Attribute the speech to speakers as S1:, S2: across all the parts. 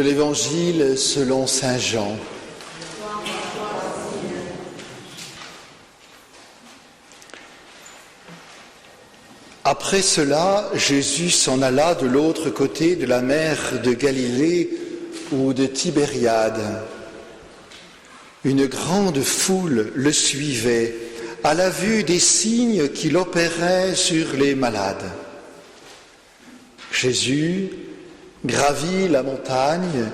S1: De l'Évangile selon saint Jean. Après cela, Jésus s'en alla de l'autre côté de la mer de Galilée ou de Tibériade. Une grande foule le suivait à la vue des signes qu'il opérait sur les malades. Jésus gravit la montagne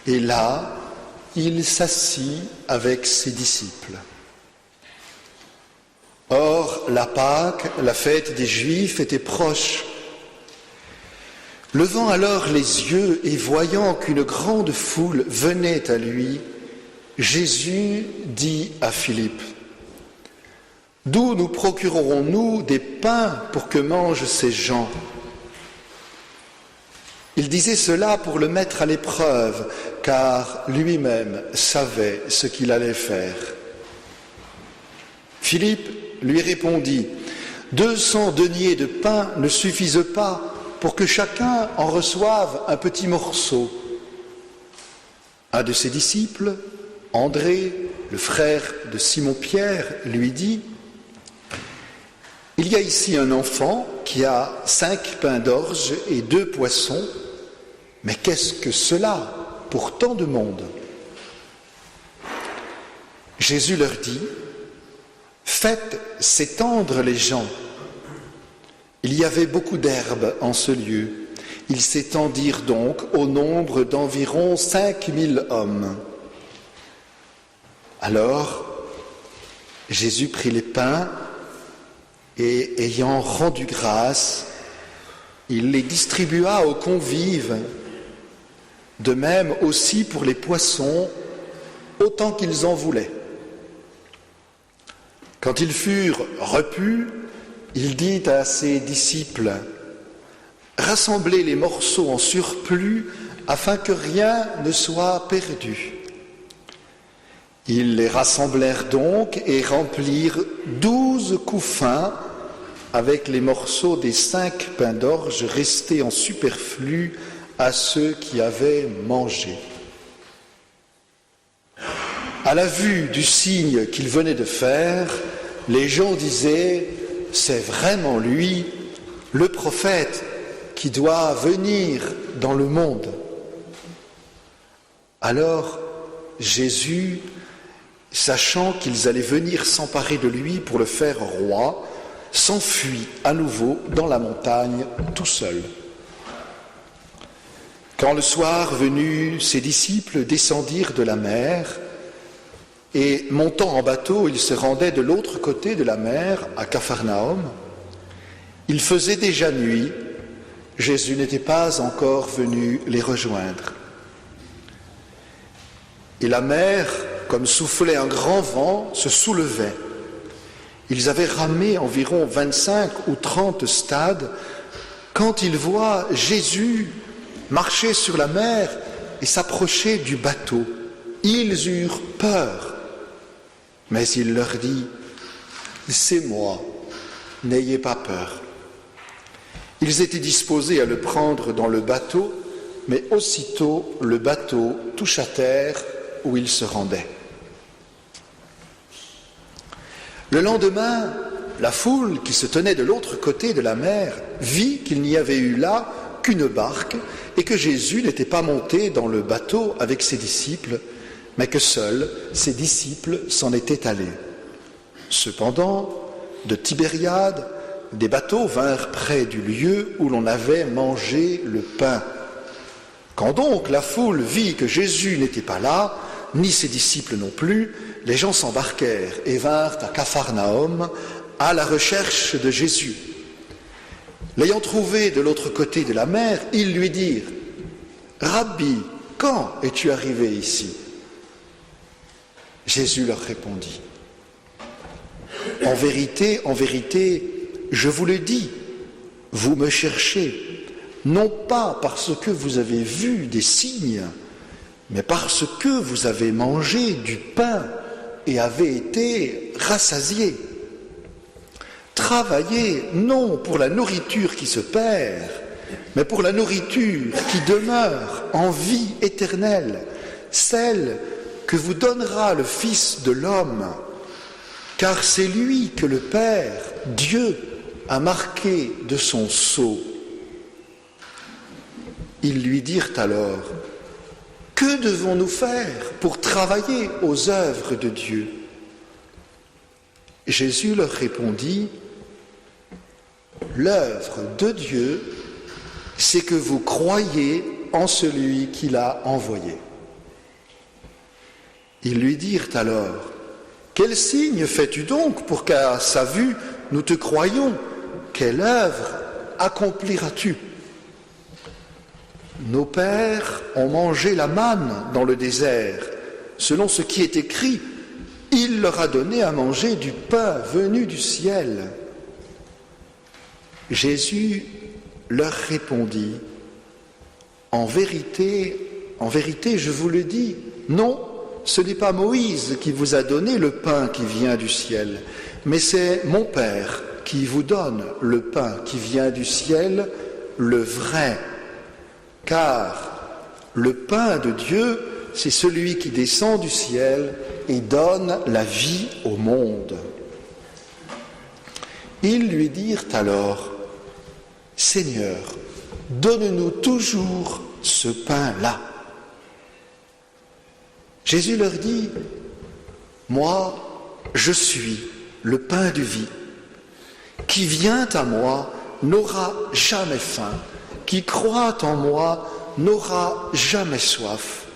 S1: et là, il s'assit avec ses disciples. Or, la Pâque, la fête des Juifs, était proche. Levant alors les yeux et voyant qu'une grande foule venait à lui, Jésus dit à Philippe : « D'où nous procurerons-nous des pains pour que mangent ces gens ?» Il disait cela pour le mettre à l'épreuve, car lui-même savait ce qu'il allait faire. Philippe lui répondit : « 200 deniers de pain ne suffisent pas pour que chacun en reçoive un petit morceau. » Un de ses disciples, André, le frère de Simon-Pierre, lui dit : « Il y a ici un enfant qui a 5 pains d'orge et 2 poissons, mais qu'est-ce que cela pour tant de monde ?» Jésus leur dit : « Faites s'étendre les gens. » Il y avait beaucoup d'herbe en ce lieu. Ils s'étendirent donc au nombre d'environ 5000 hommes. Alors, Jésus prit les pains et, ayant rendu grâce, il les distribua aux convives, de même aussi pour les poissons, autant qu'ils en voulaient. Quand ils furent repus, il dit à ses disciples : « Rassemblez les morceaux en surplus afin que rien ne soit perdu. » Ils les rassemblèrent donc et remplirent 12 couffins avec les morceaux des 5 pains d'orge restés en superflu à ceux qui avaient mangé. À la vue du signe qu'il venait de faire, les gens disaient : « C'est vraiment lui, le prophète qui doit venir dans le monde. » Alors Jésus, sachant qu'ils allaient venir s'emparer de lui pour le faire roi, s'enfuit à nouveau dans la montagne tout seul. Quand le soir venu, ses disciples descendirent de la mer et, montant en bateau, ils se rendaient de l'autre côté de la mer, à Capharnaüm. Il faisait déjà nuit, Jésus n'était pas encore venu les rejoindre. Et la mer, comme soufflait un grand vent, se soulevait. Ils avaient ramé environ 25 ou 30 stades quand ils voient Jésus marcher sur la mer et s'approcher du bateau. Ils eurent peur. Mais il leur dit : « C'est moi, n'ayez pas peur. » Ils étaient disposés à le prendre dans le bateau, mais aussitôt le bateau toucha terre où il se rendait. Le lendemain, la foule qui se tenait de l'autre côté de la mer vit qu'il n'y avait eu là qu'une barque et que Jésus n'était pas monté dans le bateau avec ses disciples, mais que seuls ses disciples s'en étaient allés. Cependant, de Tibériade, des bateaux vinrent près du lieu où l'on avait mangé le pain. Quand donc la foule vit que Jésus n'était pas là, ni ses disciples non plus, les gens s'embarquèrent et vinrent à Capharnaüm à la recherche de Jésus. L'ayant trouvé de l'autre côté de la mer, ils lui dirent : « Rabbi, quand es-tu arrivé ici ?» Jésus leur répondit : « En vérité, je vous le dis, vous me cherchez, non pas parce que vous avez vu des signes, mais parce que vous avez mangé du pain et avez été rassasiés. Travaillez non pour la nourriture qui se perd, mais pour la nourriture qui demeure en vie éternelle, celle que vous donnera le Fils de l'homme, car c'est lui que le Père, Dieu, a marqué de son sceau. » Ils lui dirent alors, « Que devons-nous faire pour travailler aux œuvres de Dieu ?» Jésus leur répondit, « L'œuvre de Dieu, c'est que vous croyez en celui qui l'a envoyé. » Ils lui dirent alors, « Quel signe fais-tu donc pour qu'à sa vue nous te croyions? Quelle œuvre accompliras-tu? Nos pères ont mangé la manne dans le désert, selon ce qui est écrit, il leur a donné à manger du pain venu du ciel. » Jésus leur répondit, en vérité, je vous le dis, non, ce n'est pas Moïse qui vous a donné le pain qui vient du ciel, mais c'est mon Père qui vous donne le pain qui vient du ciel, le vrai. Car le pain de Dieu, c'est celui qui descend du ciel et donne la vie au monde. Ils lui dirent alors, « Seigneur, donne-nous toujours ce pain-là. » Jésus leur dit, « Moi, je suis le pain de vie. Qui vient à moi n'aura jamais faim. Qui croit en moi n'aura jamais soif.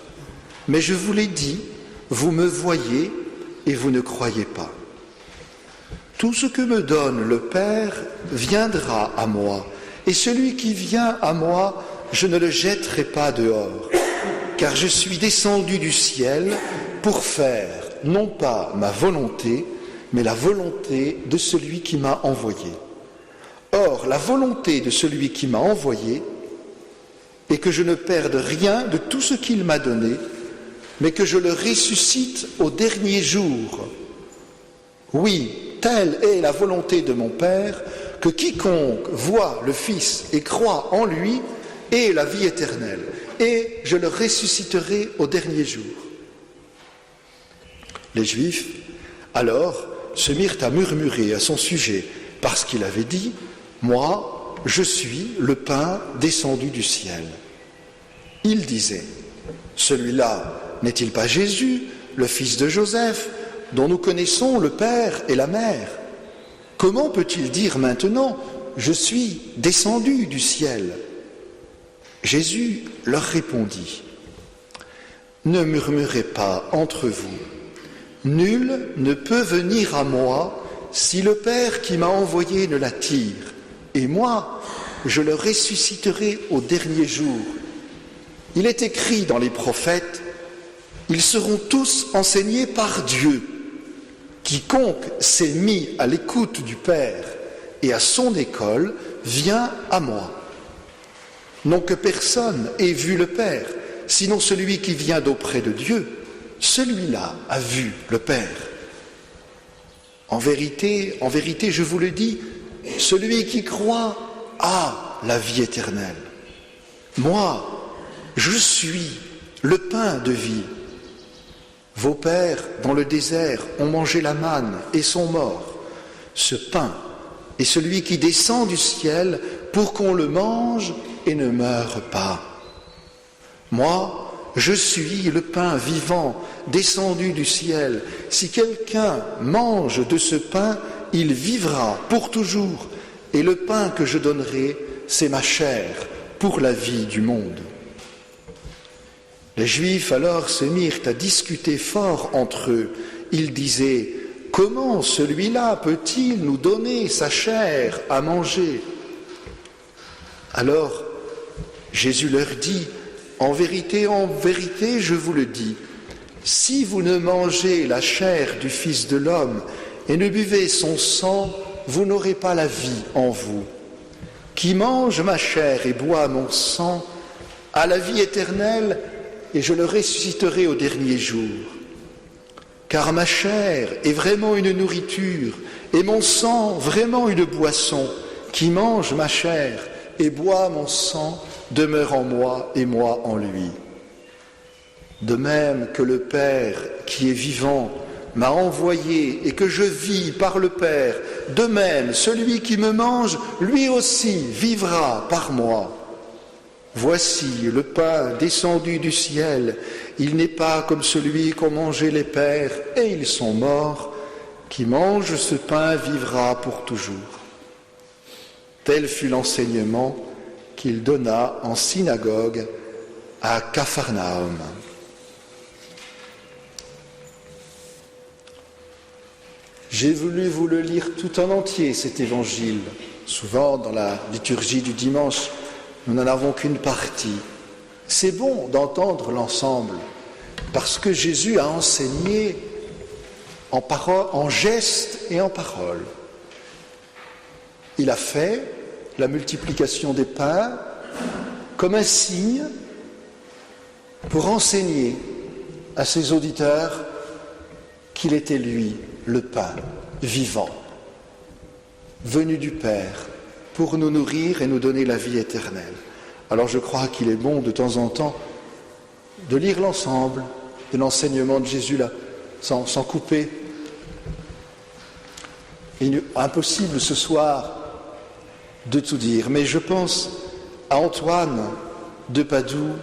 S1: Mais je vous l'ai dit, vous me voyez et vous ne croyez pas. Tout ce que me donne le Père viendra à moi, et celui qui vient à moi, je ne le jetterai pas dehors, car je suis descendu du ciel pour faire non pas ma volonté, mais la volonté de celui qui m'a envoyé. Or, la volonté de celui qui m'a envoyé est que je ne perde rien de tout ce qu'il m'a donné, mais que je le ressuscite au dernier jour. Oui, telle est la volonté de mon Père, que quiconque voit le Fils et croit en lui ait la vie éternelle, et je le ressusciterai au dernier jour. » Les Juifs, alors, se mirent à murmurer à son sujet, parce qu'il avait dit, « Moi, je suis le pain descendu du ciel. » Il disait, « Celui-là n'est-il pas Jésus, le fils de Joseph, dont nous connaissons le père et la mère? Comment peut-il dire maintenant, « Je suis descendu du ciel » ?» Jésus leur répondit, « Ne murmurez pas entre vous. Nul ne peut venir à moi si le Père qui m'a envoyé ne l'attire, et moi, je le ressusciterai au dernier jour. Il est écrit dans les prophètes, ils seront tous enseignés par Dieu. Quiconque s'est mis à l'écoute du Père et à son école vient à moi. Non que personne ait vu le Père, sinon celui qui vient d'auprès de Dieu, celui-là a vu le Père. En vérité, je vous le dis, celui qui croit a la vie éternelle. Moi, je suis le pain de vie. Vos pères, dans le désert, ont mangé la manne et sont morts. Ce pain est celui qui descend du ciel pour qu'on le mange et ne meure pas. Moi, je suis le pain vivant descendu du ciel. Si quelqu'un mange de ce pain, il vivra pour toujours. Et le pain que je donnerai, c'est ma chair pour la vie du monde. » Les Juifs alors se mirent à discuter fort entre eux. Ils disaient, « Comment celui-là peut-il nous donner sa chair à manger ?» Alors Jésus leur dit, « En vérité, je vous le dis, si vous ne mangez la chair du Fils de l'homme et ne buvez son sang, vous n'aurez pas la vie en vous. Qui mange ma chair et boit mon sang a la vie éternelle, et je le ressusciterai au dernier jour. Car ma chair est vraiment une nourriture, et mon sang vraiment une boisson. Qui mange ma chair et boit mon sang demeure en moi et moi en lui. De même que le Père qui est vivant m'a envoyé et que je vis par le Père, de même celui qui me mange, lui aussi vivra par moi. Voici le pain descendu du ciel, il n'est pas comme celui qu'ont mangé les pères et ils sont morts. Qui mange ce pain vivra pour toujours. Tel fut l'enseignement qu'il donna en synagogue à Capharnaüm. J'ai voulu vous le lire tout en entier, cet évangile. Souvent, dans la liturgie du dimanche, nous n'en avons qu'une partie. C'est bon d'entendre l'ensemble, parce que Jésus a enseigné en parole, en gestes et en paroles. Il a fait la multiplication des pains comme un signe pour enseigner à ses auditeurs qu'il était lui, le pain vivant, venu du Père pour nous nourrir et nous donner la vie éternelle. Alors je crois qu'il est bon de temps en temps de lire l'ensemble de l'enseignement de Jésus là, sans couper. Il est impossible ce soir de tout dire, mais je pense à Antoine de Padoue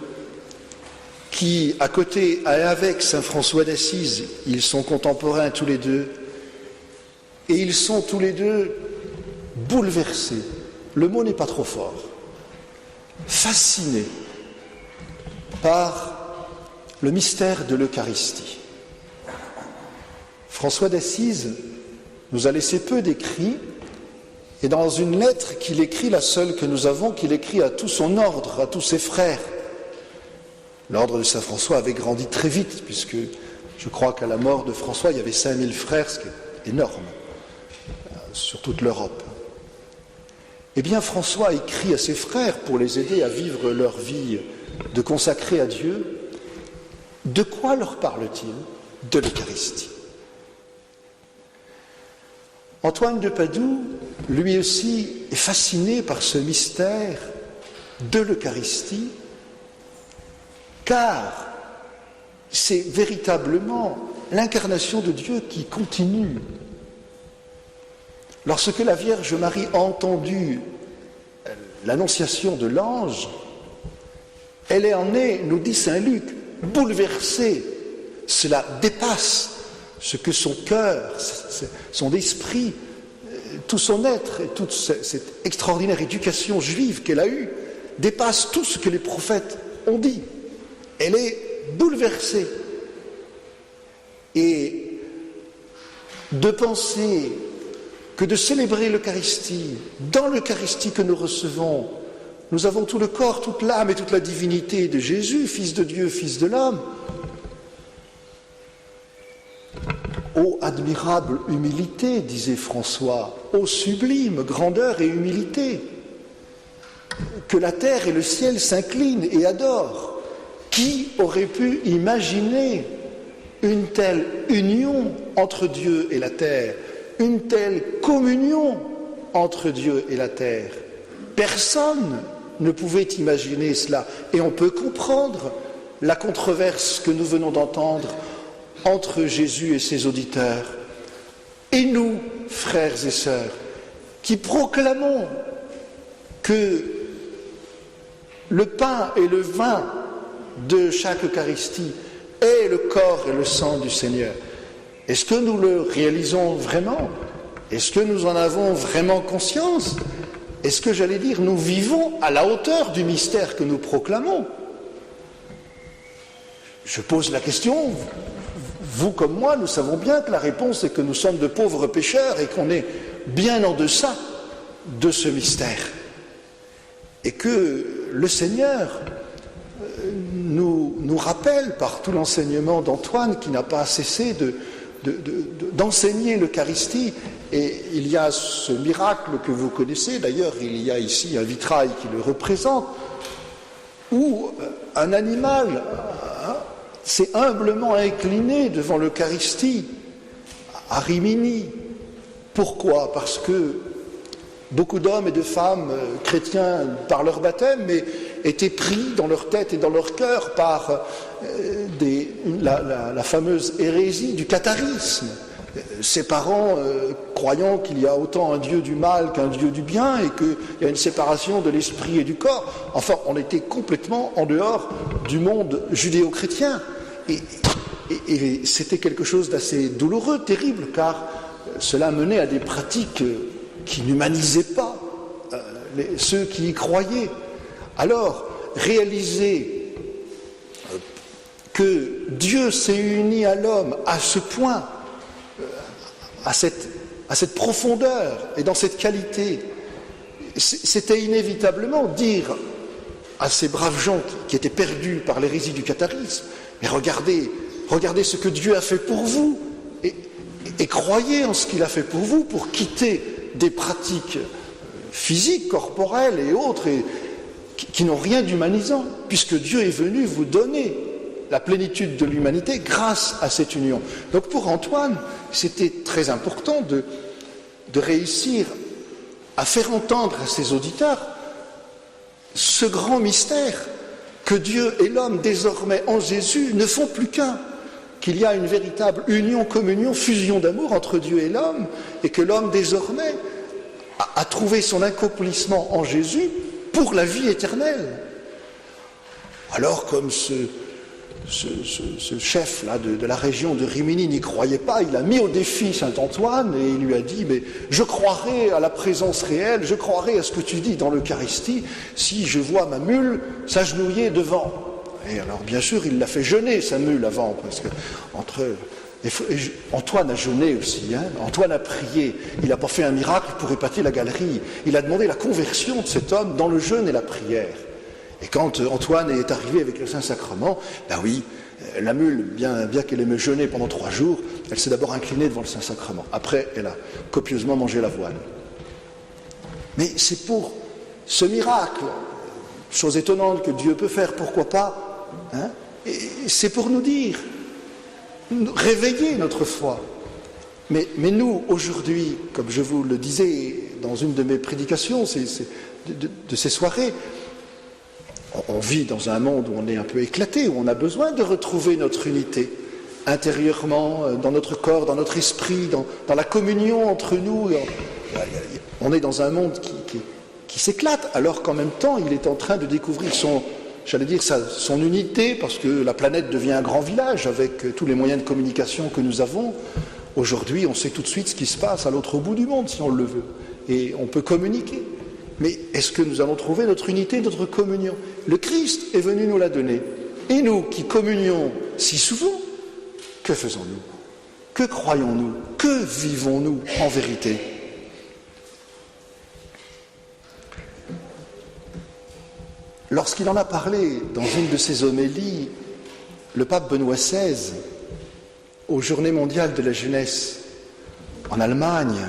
S1: qui, à côté et avec saint François d'Assise, ils sont contemporains tous les deux, et ils sont tous les deux bouleversés, le mot n'est pas trop fort, fascinés par le mystère de l'Eucharistie. François d'Assise nous a laissé peu d'écrits, et dans une lettre qu'il écrit, la seule que nous avons, qu'il écrit à tout son ordre, à tous ses frères. L'ordre de saint François avait grandi très vite, puisque je crois qu'à la mort de François, il y avait 5000 frères, ce qui est énorme, sur toute l'Europe. Eh bien, François écrit à ses frères pour les aider à vivre leur vie de consacrés à Dieu. De quoi leur parle-t-il? De l'Eucharistie. Antoine de Padoue, lui aussi, est fasciné par ce mystère de l'Eucharistie, car c'est véritablement l'incarnation de Dieu qui continue. Lorsque la Vierge Marie a entendu l'annonciation de l'ange, elle est en est, nous dit saint Luc, bouleversée. Cela dépasse ce que son cœur, son esprit, tout son être et toute cette extraordinaire éducation juive qu'elle a eue dépasse tout ce que les prophètes ont dit. Elle est bouleversée. Et de penser que de célébrer l'Eucharistie, dans l'Eucharistie que nous recevons, nous avons tout le corps, toute l'âme et toute la divinité de Jésus, Fils de Dieu, Fils de l'homme. Ô admirable humilité, disait François, ô sublime grandeur et humilité, que la terre et le ciel s'inclinent et adorent. Qui aurait pu imaginer une telle union entre Dieu et la terre, une telle communion entre Dieu et la terre? Personne ne pouvait imaginer cela. Et on peut comprendre la controverse que nous venons d'entendre entre Jésus et ses auditeurs. Et nous, frères et sœurs, qui proclamons que le pain et le vin de chaque Eucharistie est le corps et le sang du Seigneur, est-ce que nous le réalisons vraiment? Est-ce que nous en avons vraiment conscience? Est-ce que, j'allais dire, nous vivons à la hauteur du mystère que nous proclamons? Je pose la question, vous comme moi, nous savons bien que la réponse est que nous sommes de pauvres pécheurs et qu'on est bien en deçà de ce mystère. Et que le Seigneur nous rappelle par tout l'enseignement d'Antoine qui n'a pas cessé d'enseigner l'Eucharistie. Et il y a ce miracle que vous connaissez, d'ailleurs il y a ici un vitrail qui le représente, où un animal s'est humblement incliné devant l'Eucharistie, à Rimini. Pourquoi? Parce que Beaucoup d'hommes et de femmes chrétiens par leur baptême, mais étaient pris dans leur tête et dans leur cœur par la fameuse hérésie du catharisme. Ses parents croyant qu'il y a autant un Dieu du mal qu'un Dieu du bien et qu'il y a une séparation de l'esprit et du corps. Enfin, on était complètement en dehors du monde judéo-chrétien. Et c'était quelque chose d'assez douloureux, terrible, car cela menait à des pratiques qui n'humanisaient pas ceux qui y croyaient. Alors, réaliser que Dieu s'est uni à l'homme à ce point, à cette profondeur et dans cette qualité, c'était inévitablement dire à ces braves gens qui étaient perdus par l'hérésie du catharisme, mais regardez ce que Dieu a fait pour vous et croyez en ce qu'il a fait pour vous pour quitter des pratiques physiques, corporelles et autres qui n'ont rien d'humanisant, puisque Dieu est venu vous donner la plénitude de l'humanité grâce à cette union. Donc pour Antoine, c'était très important de réussir à faire entendre à ses auditeurs ce grand mystère que Dieu et l'homme désormais en Jésus ne font plus qu'un, qu'il y a une véritable union, communion, fusion d'amour entre Dieu et l'homme, et que l'homme désormais a trouvé son accomplissement en Jésus pour la vie éternelle. Alors comme ce chef-là de la région de Rimini n'y croyait pas, il a mis au défi saint Antoine et il lui a dit « Mais je croirai à la présence réelle, je croirai à ce que tu dis dans l'Eucharistie si je vois ma mule s'agenouiller devant. » Et alors bien sûr, il l'a fait jeûner sa mule avant, parce que Antoine a jeûné aussi, hein. Antoine a prié, il n'a pas fait un miracle pour épater la galerie, il a demandé la conversion de cet homme dans le jeûne et la prière. Et quand Antoine est arrivé avec le Saint-Sacrement, ben oui, la mule, bien qu'elle ait me jeûné pendant 3 jours, elle s'est d'abord inclinée devant le Saint-Sacrement. Après, elle a copieusement mangé l'avoine. Mais c'est pour ce miracle, chose étonnante que Dieu peut faire, pourquoi pas, hein, et c'est pour nous dire, réveiller notre foi. Mais nous, aujourd'hui, comme je vous le disais dans une de mes prédications de ces soirées, on vit dans un monde où on est un peu éclaté, où on a besoin de retrouver notre unité intérieurement, dans notre corps, dans notre esprit, dans la communion entre nous. On est dans un monde qui s'éclate, alors qu'en même temps, il est en train de découvrir son unité, parce que la planète devient un grand village avec tous les moyens de communication que nous avons. Aujourd'hui, on sait tout de suite ce qui se passe à l'autre bout du monde, si on le veut, et on peut communiquer. Mais est-ce que nous allons trouver notre unité, notre communion? Le Christ est venu nous la donner. Et nous, qui communions si souvent, que faisons-nous? Que croyons-nous? Que vivons-nous en vérité? Lorsqu'il en a parlé dans une de ses homélies, le pape Benoît XVI, aux Journées mondiales de la jeunesse en Allemagne,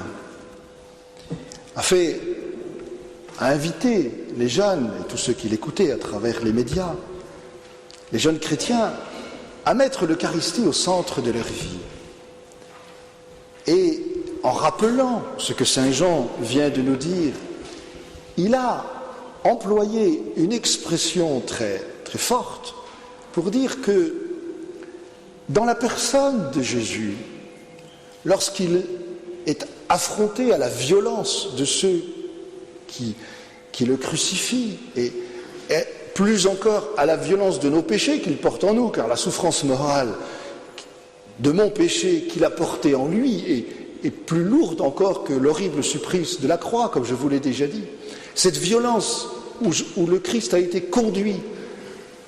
S1: a invité les jeunes et tous ceux qui l'écoutaient à travers les médias, les jeunes chrétiens, à mettre l'Eucharistie au centre de leur vie. Et en rappelant ce que saint Jean vient de nous dire, il a employé une expression très, très forte pour dire que dans la personne de Jésus, lorsqu'il est affronté à la violence de ceux qui le crucifient et plus encore à la violence de nos péchés qu'il porte en nous, car la souffrance morale de mon péché qu'il a porté en lui est plus lourde encore que l'horrible supplice de la croix, comme je vous l'ai déjà dit. Cette violence où le Christ a été conduit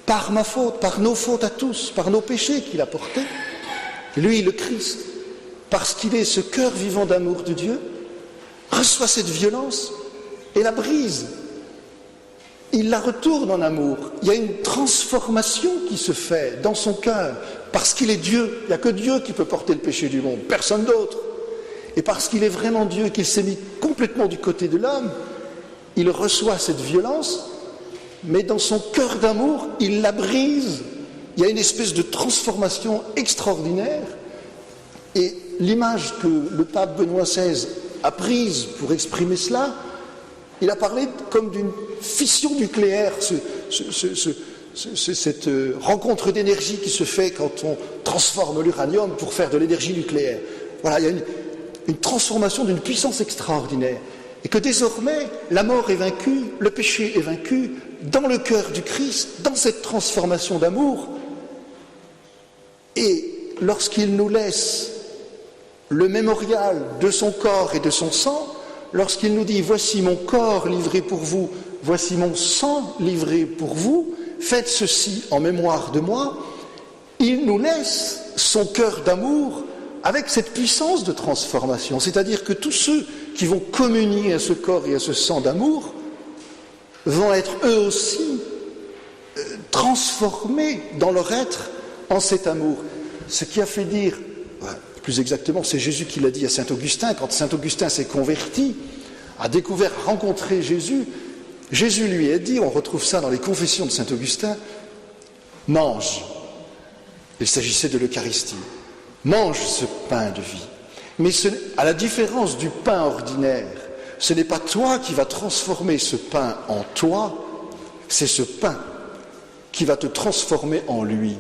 S1: par ma faute, par nos fautes à tous, par nos péchés qu'il a portés, lui, le Christ, parce qu'il est ce cœur vivant d'amour de Dieu, reçoit cette violence et la brise. Il la retourne en amour. Il y a une transformation qui se fait dans son cœur, parce qu'il est Dieu. Il n'y a que Dieu qui peut porter le péché du monde, personne d'autre. Et parce qu'il est vraiment Dieu, qu'il s'est mis complètement du côté de l'homme, il reçoit cette violence, mais dans son cœur d'amour, il la brise. Il y a une espèce de transformation extraordinaire. Et l'image que le pape Benoît XVI a prise pour exprimer cela, Il a parlé comme d'une fission nucléaire, cette rencontre d'énergie qui se fait quand on transforme l'uranium pour faire de l'énergie nucléaire. Voilà, il y a une transformation d'une puissance extraordinaire. Et que désormais, la mort est vaincue, le péché est vaincu, dans le cœur du Christ, dans cette transformation d'amour. Et lorsqu'il nous laisse le mémorial de son corps et de son sang, lorsqu'il nous dit « Voici mon corps livré pour vous, voici mon sang livré pour vous, faites ceci en mémoire de moi », il nous laisse son cœur d'amour avec cette puissance de transformation. C'est-à-dire que tous ceux qui vont communier à ce corps et à ce sang d'amour vont être eux aussi transformés dans leur être en cet amour. Ce qui a fait dire, plus exactement, c'est Jésus qui l'a dit à saint Augustin, quand saint Augustin s'est converti, a découvert, rencontré Jésus, Jésus lui a dit, on retrouve ça dans les confessions de saint Augustin, mange. Il s'agissait de l'Eucharistie. Mange ce pain de vie. Mais à la différence du pain ordinaire, ce n'est pas toi qui vas transformer ce pain en toi, c'est ce pain qui va te transformer en lui.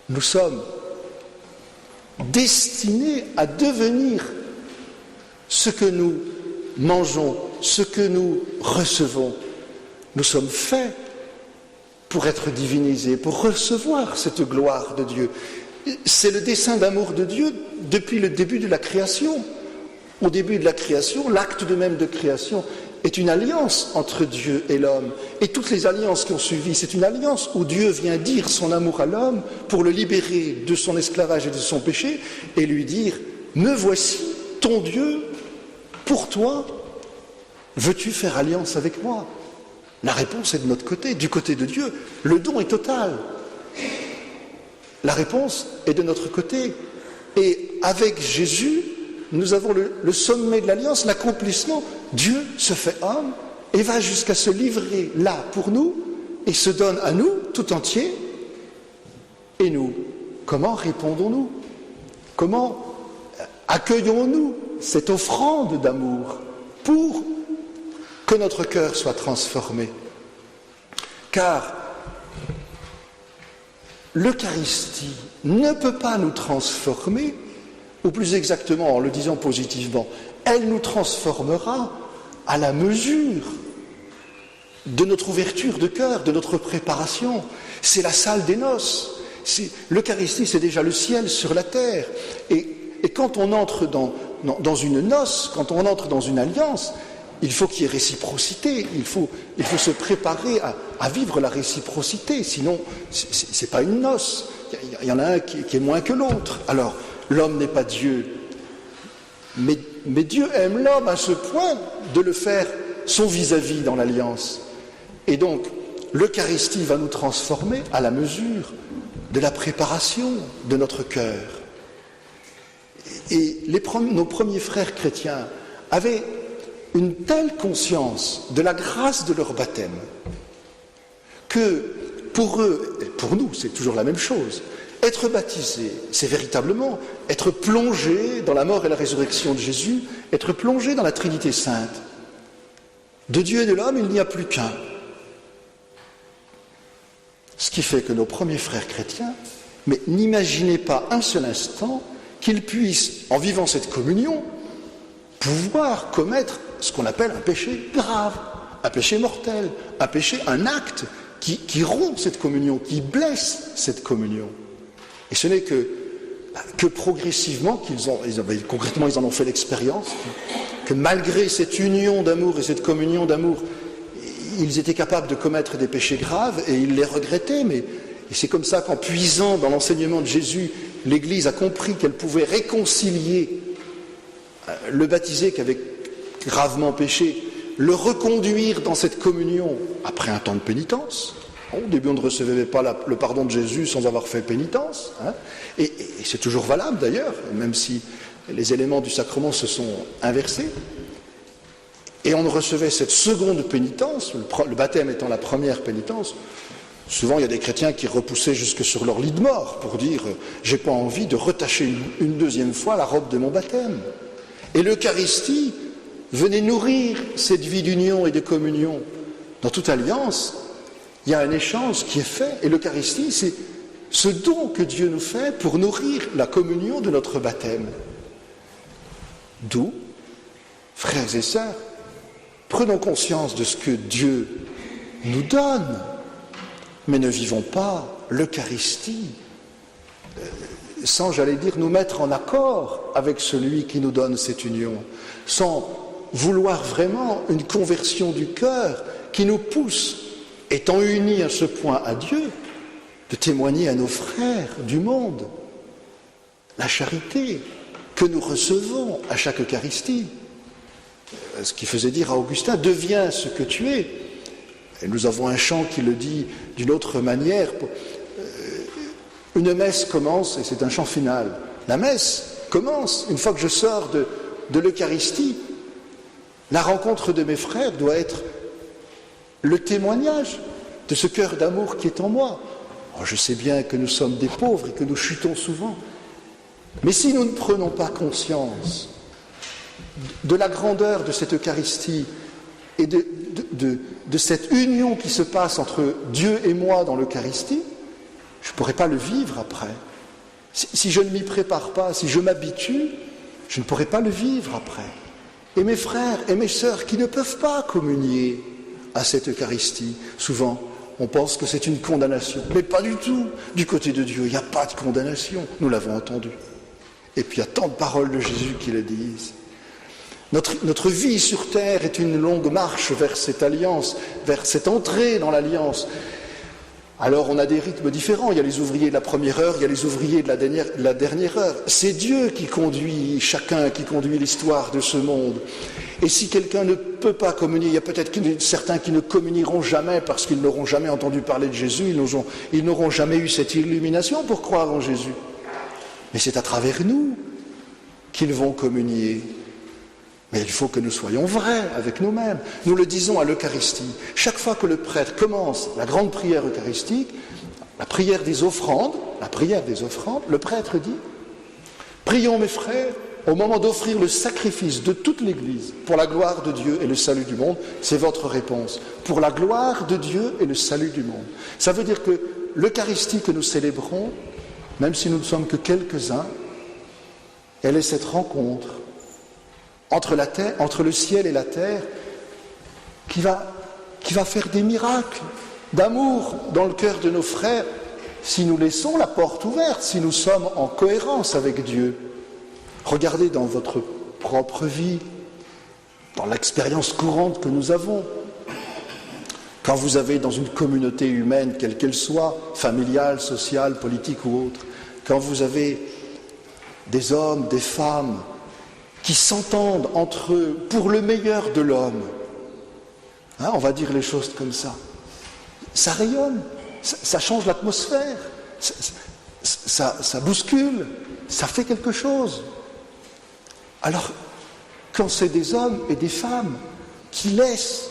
S1: Nous sommes destinés à devenir ce que nous mangeons, ce que nous recevons. Nous sommes faits pour être divinisés, pour recevoir cette gloire de Dieu. C'est le dessein d'amour de Dieu depuis le début de la création. Au début de la création, l'acte de même de création est une alliance entre Dieu et l'homme. Et toutes les alliances qui ont suivi, c'est une alliance où Dieu vient dire son amour à l'homme pour le libérer de son esclavage et de son péché et lui dire « Me voici, ton Dieu, pour toi, veux-tu faire alliance avec moi ?» La réponse est de notre côté, du côté de Dieu. Le don est total. La réponse est de notre côté. Et avec Jésus, nous avons le sommet de l'alliance, l'accomplissement. Dieu se fait homme et va jusqu'à se livrer là pour nous et se donne à nous tout entier. Et nous, comment répondons-nous? Comment accueillons-nous cette offrande d'amour pour que notre cœur soit transformé? Car l'Eucharistie ne peut pas nous transformer, ou plus exactement en le disant positivement, elle nous transformera à la mesure de notre ouverture de cœur, de notre préparation. C'est la salle des noces. L'Eucharistie, c'est déjà le ciel sur la terre. Et quand on entre dans une noce, quand on entre dans une alliance, il faut qu'il y ait réciprocité, il faut se préparer à vivre la réciprocité, sinon c'est pas une noce, il y en a un qui est moins que l'autre. Alors, l'homme n'est pas Dieu, mais Dieu aime l'homme à ce point de le faire son vis-à-vis dans l'alliance. Et donc, l'Eucharistie va nous transformer à la mesure de la préparation de notre cœur. Et nos premiers frères chrétiens avaient une telle conscience de la grâce de leur baptême que pour eux, et pour nous, c'est toujours la même chose. Être baptisé, c'est véritablement être plongé dans la mort et la résurrection de Jésus, être plongé dans la Trinité sainte. De Dieu et de l'homme, il n'y a plus qu'un. Ce qui fait que nos premiers frères chrétiens, mais n'imaginez pas un seul instant qu'ils puissent, en vivant cette communion, pouvoir commettre ce qu'on appelle un péché grave, un péché mortel, un péché, un acte qui rompt cette communion, qui blesse cette communion. Et ce n'est que progressivement concrètement ils en ont fait l'expérience, que malgré cette union d'amour et cette communion d'amour, ils étaient capables de commettre des péchés graves et ils les regrettaient, et c'est comme ça qu'en puisant dans l'enseignement de Jésus, l'Église a compris qu'elle pouvait réconcilier le baptisé qui avait gravement péché, le reconduire dans cette communion après un temps de pénitence. Au début, on ne recevait pas le pardon de Jésus sans avoir fait pénitence. Et c'est toujours valable d'ailleurs, même si les éléments du sacrement se sont inversés. Et on recevait cette seconde pénitence, le baptême étant la première pénitence. Souvent, il y a des chrétiens qui repoussaient jusque sur leur lit de mort pour dire « j'ai pas envie de retacher une deuxième fois la robe de mon baptême ». Et l'Eucharistie venez nourrir cette vie d'union et de communion. Dans toute alliance, il y a un échange qui est fait, et l'Eucharistie, c'est ce don que Dieu nous fait pour nourrir la communion de notre baptême. D'où, frères et sœurs, prenons conscience de ce que Dieu nous donne, mais ne vivons pas l'Eucharistie sans, j'allais dire, nous mettre en accord avec celui qui nous donne cette union, sans vouloir vraiment une conversion du cœur qui nous pousse, étant unis à ce point à Dieu, de témoigner à nos frères du monde la charité que nous recevons à chaque Eucharistie. Ce qui faisait dire à Augustin, deviens ce que tu es. Et nous avons un chant qui le dit d'une autre manière. Une messe commence, et c'est un chant final. La messe commence, une fois que je sors de l'Eucharistie. La rencontre de mes frères doit être le témoignage de ce cœur d'amour qui est en moi. Oh, je sais bien que nous sommes des pauvres et que nous chutons souvent. Mais si nous ne prenons pas conscience de la grandeur de cette Eucharistie et de cette union qui se passe entre Dieu et moi dans l'Eucharistie, je ne pourrai pas le vivre après. Si je ne m'y prépare pas, si je m'habitue, je ne pourrai pas le vivre après. Et mes frères et mes sœurs qui ne peuvent pas communier à cette Eucharistie, souvent, on pense que c'est une condamnation. Mais pas du tout. Du côté de Dieu, il n'y a pas de condamnation. Nous l'avons entendu. Et puis il y a tant de paroles de Jésus qui le disent. Notre vie sur terre est une longue marche vers cette alliance, vers cette entrée dans l'alliance. Alors on a des rythmes différents. Il y a les ouvriers de la première heure, il y a les ouvriers de la dernière heure. C'est Dieu qui conduit chacun, qui conduit l'histoire de ce monde. Et si quelqu'un ne peut pas communier, il y a peut-être certains qui ne communieront jamais parce qu'ils n'auront jamais entendu parler de Jésus, ils n'auront jamais eu cette illumination pour croire en Jésus. Mais c'est à travers nous qu'ils vont communier. Mais il faut que nous soyons vrais avec nous-mêmes. Nous le disons à l'Eucharistie. Chaque fois que le prêtre commence la grande prière eucharistique, la prière des offrandes, le prêtre dit « Prions mes frères, au moment d'offrir le sacrifice de toute l'Église pour la gloire de Dieu et le salut du monde, c'est votre réponse. Pour la gloire de Dieu et le salut du monde. » Ça veut dire que l'Eucharistie que nous célébrons, même si nous ne sommes que quelques-uns, elle est cette rencontre entre le ciel et la terre qui va faire des miracles d'amour dans le cœur de nos frères si nous laissons la porte ouverte, si nous sommes en cohérence avec Dieu. Regardez dans votre propre vie, dans l'expérience courante que nous avons. Quand vous avez dans une communauté humaine, quelle qu'elle soit, familiale, sociale, politique ou autre, quand vous avez des hommes, des femmes qui s'entendent entre eux pour le meilleur de l'homme, on va dire les choses comme ça, ça rayonne, ça change l'atmosphère, ça bouscule, ça fait quelque chose. Alors, quand c'est des hommes et des femmes qui laissent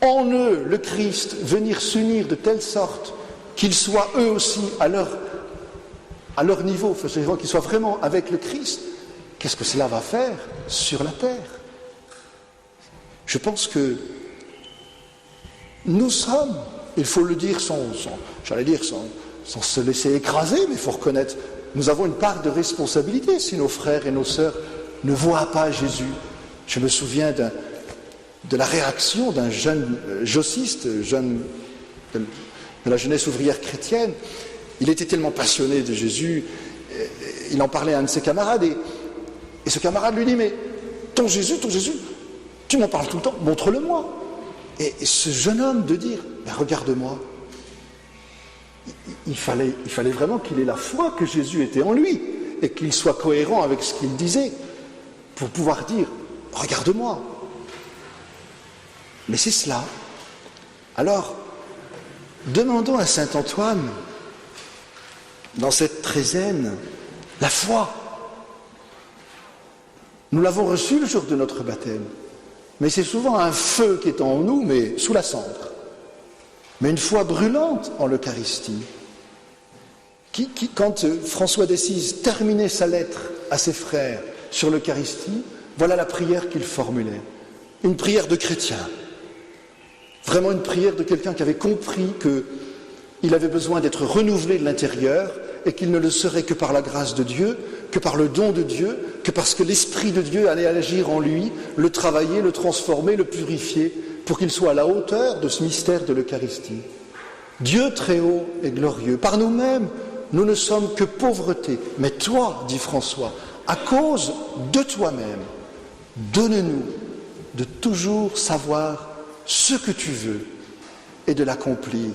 S1: en eux le Christ venir s'unir de telle sorte qu'ils soient eux aussi à leur niveau, qu'ils soient vraiment avec le Christ, qu'est-ce que cela va faire sur la terre? Je pense que nous sommes, il faut le dire sans se laisser écraser, mais il faut reconnaître, nous avons une part de responsabilité si nos frères et nos sœurs ne voient pas Jésus. Je me souviens de la réaction d'un jeune jossiste, jeune de la jeunesse ouvrière chrétienne. Il était tellement passionné de Jésus, il en parlait à un de ses camarades, et ce camarade lui dit « Mais ton Jésus, tu m'en parles tout le temps, montre-le-moi ». Et ce jeune homme de dire « Regarde-moi ». Il fallait vraiment qu'il ait la foi que Jésus était en lui, et qu'il soit cohérent avec ce qu'il disait, pour pouvoir dire « Regarde-moi ». Mais c'est cela. Alors, demandons à saint Antoine, dans cette treizaine, la foi. Nous l'avons reçue le jour de notre baptême, mais c'est souvent un feu qui est en nous, mais sous la cendre. Mais une foi brûlante en l'Eucharistie. Quand François d'Assise terminait sa lettre à ses frères sur l'Eucharistie, Voilà la prière qu'il formulait. Une prière de chrétien. Vraiment une prière de quelqu'un qui avait compris qu'il avait besoin d'être renouvelé de l'intérieur et qu'il ne le serait que par la grâce de Dieu, que par le don de Dieu, que parce que l'Esprit de Dieu allait agir en lui, le travailler, le transformer, le purifier, pour qu'il soit à la hauteur de ce mystère de l'Eucharistie. Dieu très haut et glorieux. Par nous-mêmes, nous ne sommes que pauvreté. Mais toi, dit François, à cause de toi-même, donne-nous de toujours savoir ce que tu veux et de l'accomplir.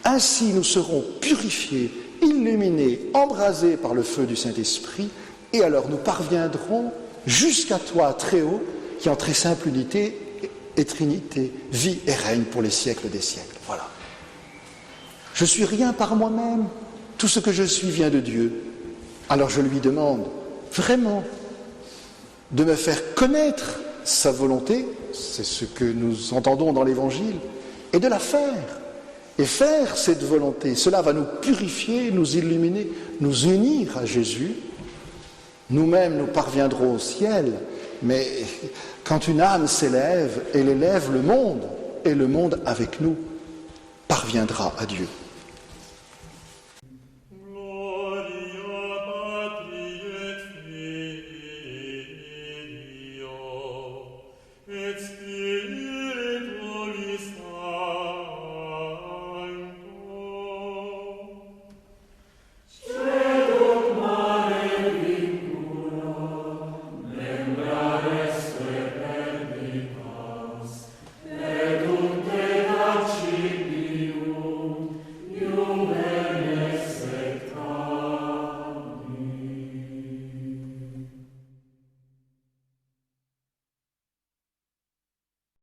S1: Ainsi nous serons purifiés, illuminés, embrasés par le feu du Saint-Esprit, et alors nous parviendrons jusqu'à toi très haut, qui en très simple unité et trinité vit et règne pour les siècles des siècles. Voilà. Je suis rien par moi-même, tout ce que je suis vient de Dieu. Alors je lui demande vraiment de me faire connaître sa volonté, c'est ce que nous entendons dans l'Évangile, et de la faire. Et faire cette volonté, cela va nous purifier, nous illuminer, nous unir à Jésus. Nous-mêmes, nous parviendrons au ciel, mais quand une âme s'élève, elle élève le monde, et le monde avec nous parviendra à Dieu.